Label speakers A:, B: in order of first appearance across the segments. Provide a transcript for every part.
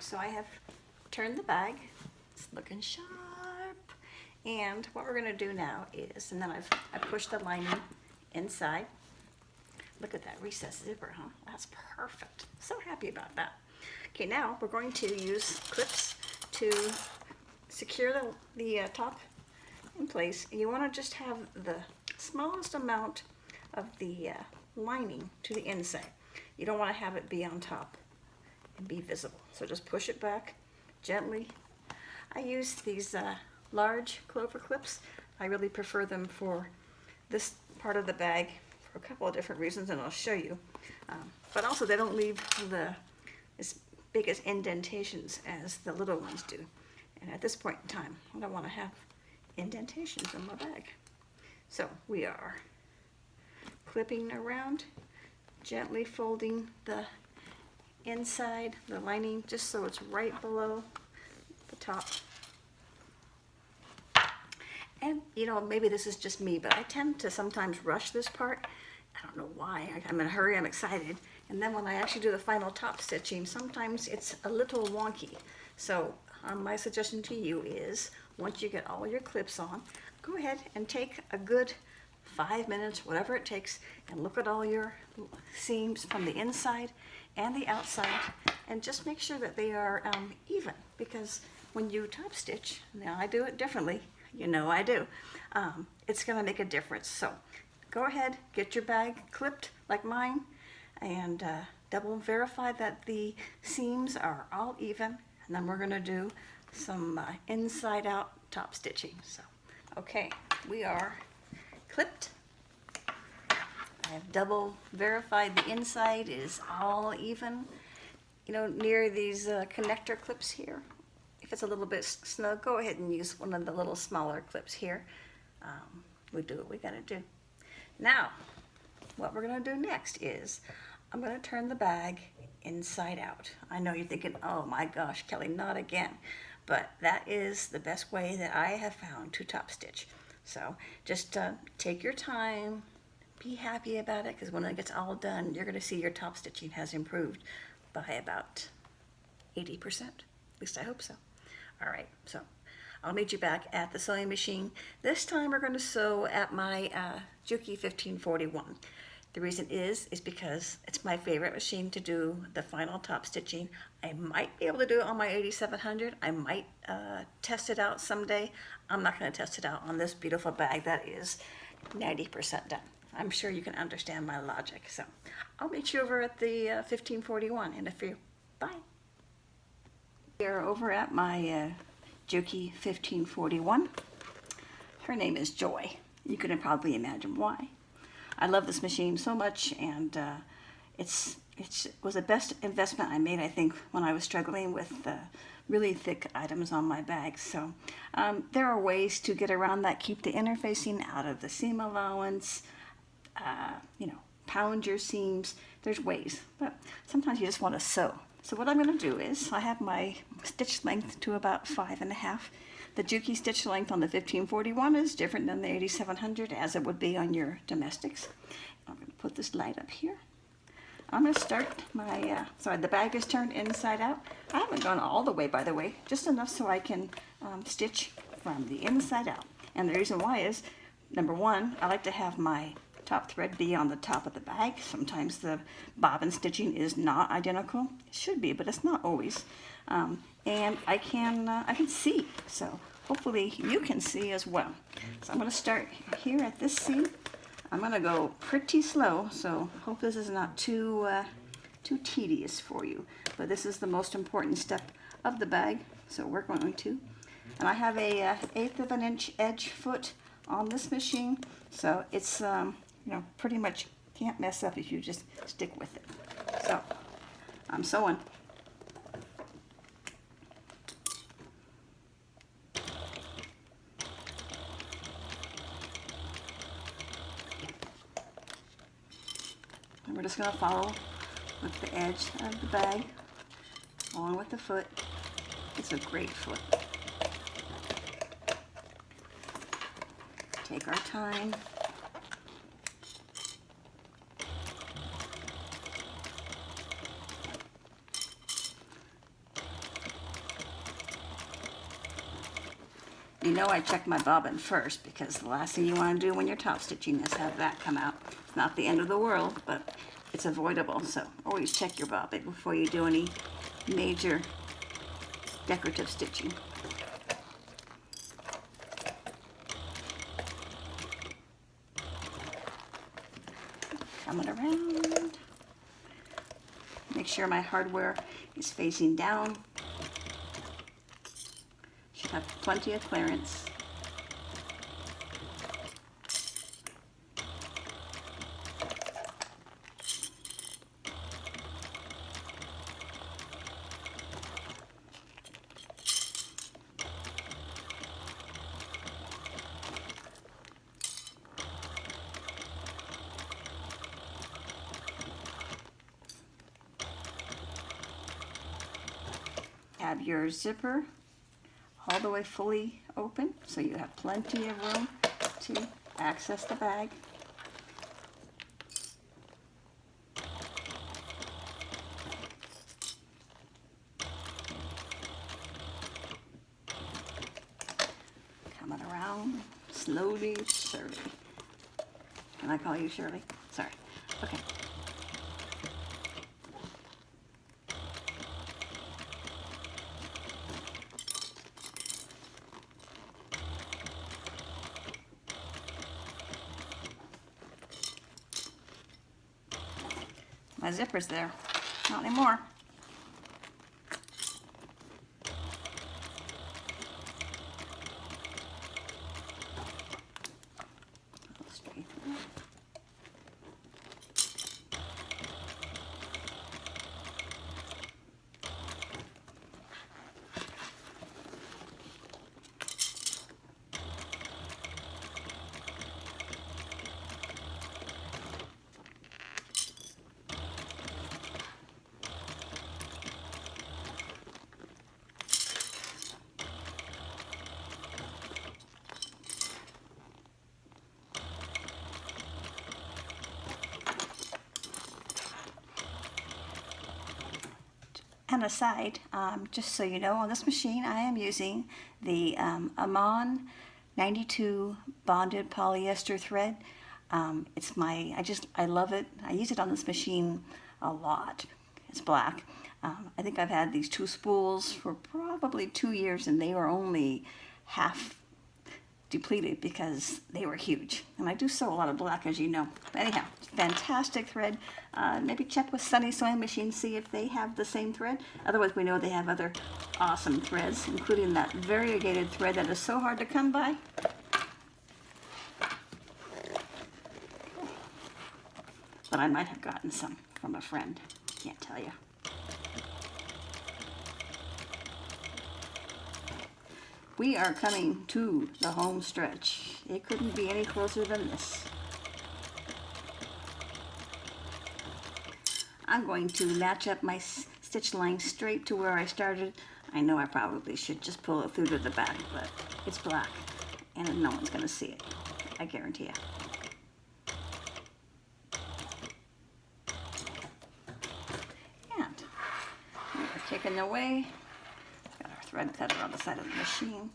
A: So I have turned the bag. It's looking sharp. And what we're gonna do now is, and then I pushed the lining inside. Look at that recessed zipper, huh? That's perfect. So happy about that. Okay, now we're going to use clips to secure the top in place. You wanna just have the smallest amount of the lining to the inside. You don't wanna have it be on top and be visible. So just push it back gently. I use these large clover clips. I really prefer them for this part of the bag for a couple of different reasons, and I'll show you. But also they don't leave as big as indentations as the little ones do. And at this point in time, I don't want to have indentations in my bag. So we are clipping around, gently folding the inside, the lining, just so it's right below the top. And you know, maybe this is just me, but I tend to sometimes rush this part. I don't know why. I'm in a hurry, I'm excited. And then when I actually do the final top stitching, sometimes it's a little wonky. So my suggestion to you is, once you get all your clips on, go ahead and take a good 5 minutes, whatever it takes, and look at all your seams from the inside and the outside, and just make sure that they are even, because when you top stitch, now I do it differently, you know I do, it's gonna make a difference. So go ahead, get your bag clipped like mine, and double verify that the seams are all even, and then we're gonna do some inside out top stitching. So, okay, we are clipped. I have double verified the inside is all even. You know, near these connector clips here, if it's a little bit snug, go ahead and use one of the little smaller clips here. We do what we gotta do. Now, what we're gonna do next is, I'm gonna turn the bag inside out. I know you're thinking, oh my gosh, Kelley, not again. But that is the best way that I have found to top stitch. So just take your time, be happy about it, because when it gets all done, you're gonna see your top stitching has improved by about 80%. At least I hope so. All right, so I'll meet you back at the sewing machine. This time we're gonna sew at my Juki 1541. The reason is because it's my favorite machine to do the final top stitching. I might be able to do it on my 8700. I might test it out someday. I'm not gonna test it out on this beautiful bag that is 90% done. I'm sure you can understand my logic. So I'll meet you over at the 1541 in a few. Bye. We are over at my Juki 1541. Her name is Joy. You can probably imagine why. I love this machine so much, and it was the best investment I made, I think, when I was struggling with really thick items on my bag. So there are ways to get around that, keep the interfacing out of the seam allowance, you know, pound your seams. There's ways, but sometimes you just want to sew. So what I'm going to do is, I have my stitch length to about 5.5. The Juki stitch length on the 1541 is different than the 8700, as it would be on your domestics. I'm going to put this light up here. I'm going to start my, sorry, the bag is turned inside out. I haven't gone all the way, by the way, just enough so I can stitch from the inside out. And the reason why is, number one, I like to have my top thread be on the top of the bag. Sometimes the bobbin stitching is not identical. It should be, but it's not always. And I can see, so hopefully you can see as well. So I'm going to start here at this seam. I'm going to go pretty slow, so hope this is not too tedious for you. But this is the most important step of the bag, so we're going to. And I have a 1/8 of an inch edge foot on this machine, so it's you know, pretty much can't mess up if you just stick with it. So I'm sewing. And we're just going to follow with the edge of the bag along with the foot. It's a great foot. Take our time. You know I check my bobbin first, because the last thing you want to do when you're top stitching is have that come out. It's not the end of the world, but it's avoidable, so always check your bobbin before you do any major decorative stitching. Coming around. Make sure my hardware is facing down. Should have plenty of clearance. Have your zipper all the way fully open, so you have plenty of room to access the bag. Coming around slowly, Shirley. Can I call you Shirley? Sorry. Okay. My zipper's there. Not anymore. Straight through. And aside, just so you know, on this machine I am using the Amon 92 bonded polyester thread. It's I love it. I use it on this machine a lot. It's black. I think I've had these two spools for probably 2 years, and they were only half depleted because they were huge. And I do sew a lot of black, as you know. But anyhow, fantastic thread. Maybe check with Sunny Sewing Machine, see if they have the same thread. Otherwise, we know they have other awesome threads, including that variegated thread that is so hard to come by. But I might have gotten some from a friend. Can't tell you. We are coming to the home stretch. It couldn't be any closer than this. I'm going to match up my stitch line straight to where I started. I know I probably should just pull it through to the back, but it's black and no one's gonna see it, I guarantee you. And we're kicking away. Got our thread cutter on the side of the machine.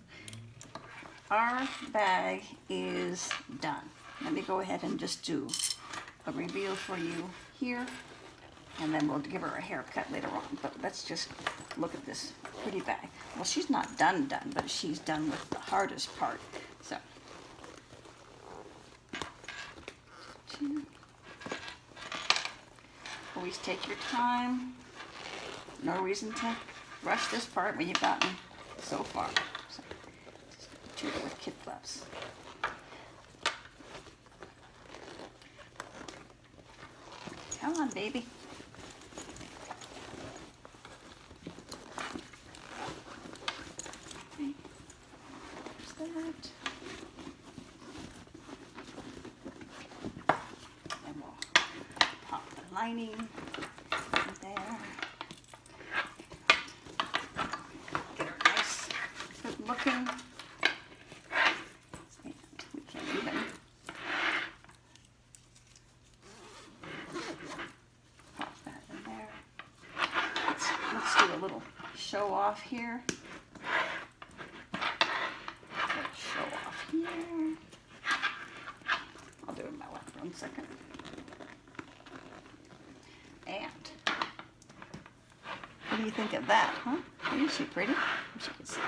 A: Our bag is done. Let me go ahead and just do a reveal for you here, and then we'll give her a haircut later on. But let's just look at this pretty bag. Well, she's not done, but she's done with the hardest part. So, always take your time. No reason to rush this part when you've gotten so far. So, just treat it with kid gloves. Come on, baby. Okay. There's that. And we'll pop the lining in there. Get her nice, good looking. And we can even pop that in there. Let's do a little show off here. Put do you think of that, huh? Isn't she pretty? Wish you could see.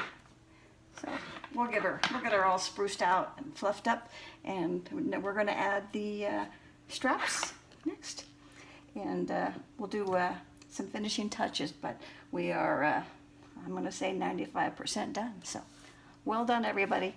A: So we'll get her all spruced out and fluffed up, and we're going to add the straps next, and we'll do some finishing touches. But we are, I'm going to say 95% done. So well done, everybody.